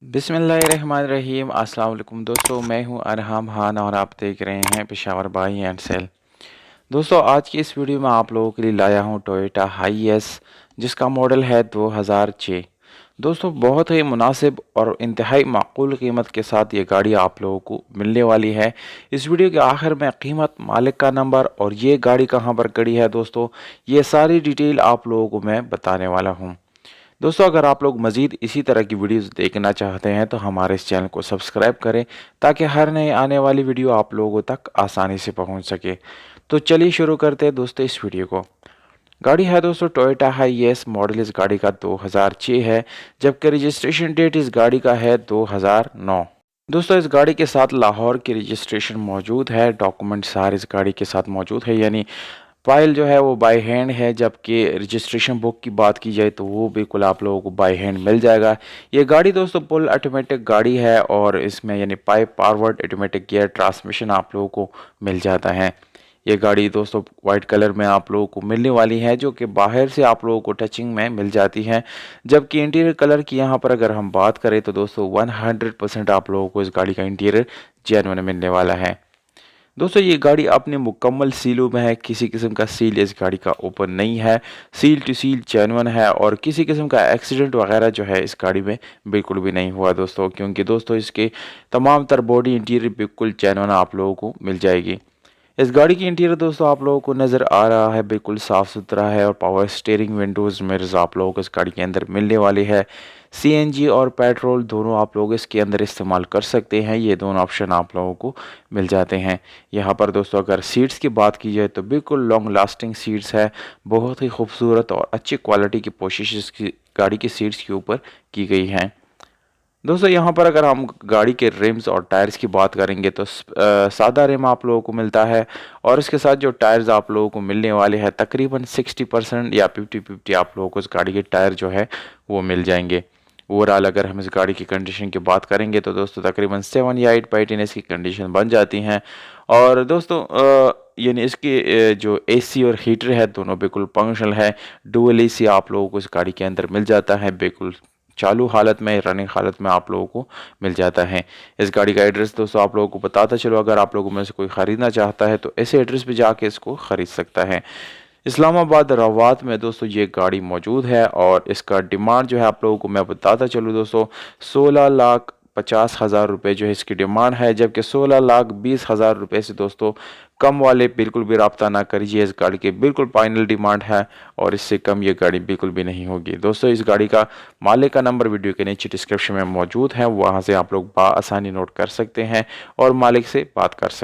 बिस्मिल्लाहिर्रहमानिर्रहीम। अस्सलाम वालेकुम दोस्तों, मैं हूं अरहम खान और आप देख रहे हैं पेशावर बाई एंड सेल। दोस्तों, आज की इस वीडियो में आप लोगों के लिए लाया हूं टोयोटा हाईएस, जिसका मॉडल है 2006। दोस्तों, बहुत ही मुनासिब और इंतहाई माकूल कीमत के साथ ये गाड़ी आप लोगों को मिलने वाली है। इस वीडियो के आखिर में कीमत, मालिक का नंबर और ये गाड़ी कहाँ पर खड़ी है दोस्तों, ये सारी डिटेल आप लोगों को मैं बताने वाला हूँ। दोस्तों, अगर आप लोग मज़ीद इसी तरह की वीडियोस देखना चाहते हैं तो हमारे इस चैनल को सब्सक्राइब करें, ताकि हर नए आने वाली वीडियो आप लोगों तक आसानी से पहुंच सके। तो चलिए शुरू करते हैं दोस्तों इस वीडियो को। गाड़ी है दोस्तों टोयोटा हाईएस, मॉडल इस गाड़ी का 2006 है, जबकि रजिस्ट्रेशन डेट इस गाड़ी का है 2009। दोस्तों, इस गाड़ी के साथ लाहौर की रजिस्ट्रेशन मौजूद है, डॉक्यूमेंट सारे इस गाड़ी के साथ मौजूद है, यानी फाइल जो है वो बाय हैंड है। जबकि रजिस्ट्रेशन बुक की बात की जाए तो वो बिल्कुल आप लोगों को बाय हैंड मिल जाएगा। ये गाड़ी दोस्तों फुल ऑटोमेटिक गाड़ी है और इसमें यानी pipe powered automatic gear transmission आप लोगों को मिल जाता है। ये गाड़ी दोस्तों वाइट कलर में आप लोगों को मिलने वाली है, जो कि बाहर से आप लोगों को टचिंग में मिल जाती है। जबकि इंटीरियर कलर की यहाँ पर अगर हम बात करें तो दोस्तों 100% आप लोगों को इस गाड़ी का इंटीरियर जेन्युइन मिलने वाला है। दोस्तों, ये गाड़ी अपने मुकम्मल सीलों में है, किसी किस्म का सील इस गाड़ी का ओपन नहीं है, सील टू सील जेन्युइन है और किसी किस्म का एक्सीडेंट वगैरह जो है इस गाड़ी में बिल्कुल भी नहीं हुआ दोस्तों, क्योंकि दोस्तों इसके तमाम तर बॉडी इंटीरियर बिल्कुल जेन्युइन आप लोगों को मिल जाएगी। इस गाड़ी की इंटीरियर दोस्तों आप लोगों को नज़र आ रहा है, बिल्कुल साफ़ सुथरा है और पावर स्टीयरिंग, विंडोज़, मिरर्स आप लोगों को इस गाड़ी के अंदर मिलने वाली है। सीएनजी और पेट्रोल दोनों आप लोग इसके अंदर इस्तेमाल कर सकते हैं, ये दोनों ऑप्शन आप लोगों को मिल जाते हैं। यहाँ पर दोस्तों अगर सीट्स की बात की जाए तो बिल्कुल लॉन्ग लास्टिंग सीट्स है, बहुत ही खूबसूरत और अच्छी क्वालिटी की कोशिश इसकी गाड़ी की सीट्स के ऊपर की गई हैं। दोस्तों, यहाँ पर अगर हम गाड़ी के रिम्स और टायर्स की बात करेंगे तो सादा रिम आप लोगों को मिलता है और इसके साथ जो टायर्स आप लोगों को मिलने वाले हैं तकरीबन 60% या 50-50 आप लोगों को इस गाड़ी के टायर जो है वो मिल जाएंगे। ओवरऑल अगर हम इस गाड़ी की कंडीशन की बात करेंगे तो दोस्तों तकरीबन 7 या 8 इन इसकी कंडीशन बन जाती हैं। और दोस्तों यानी इसकी जो एसी और हीटर है दोनों बिल्कुल फंक्शनल है। डुअल एसी आप लोगों को इस गाड़ी के अंदर मिल जाता है, बिल्कुल चालू हालत में, रनिंग हालत में आप लोगों को मिल जाता है। इस गाड़ी का एड्रेस दोस्तों आप लोगों को बताता चलो, अगर आप लोगों में से कोई ख़रीदना चाहता है तो ऐसे एड्रेस पे जाके इसको ख़रीद सकता है। इस्लामाबाद रवात में दोस्तों ये गाड़ी मौजूद है और इसका डिमांड जो है आप लोगों को मैं बताता चलूँ दोस्तों, 16,50,000 रुपये जो है इसकी डिमांड है। जबकि 16,20,000 रुपये से दोस्तों कम वाले बिल्कुल भी रब्ता ना करिए, इस गाड़ी की बिल्कुल फाइनल डिमांड है और इससे कम ये गाड़ी बिल्कुल भी नहीं होगी। दोस्तों, इस गाड़ी का मालिक का नंबर वीडियो के नीचे डिस्क्रिप्शन में मौजूद है, वहाँ से आप लोग बआसानी नोट कर सकते हैं और मालिक से बात कर सकते हैं।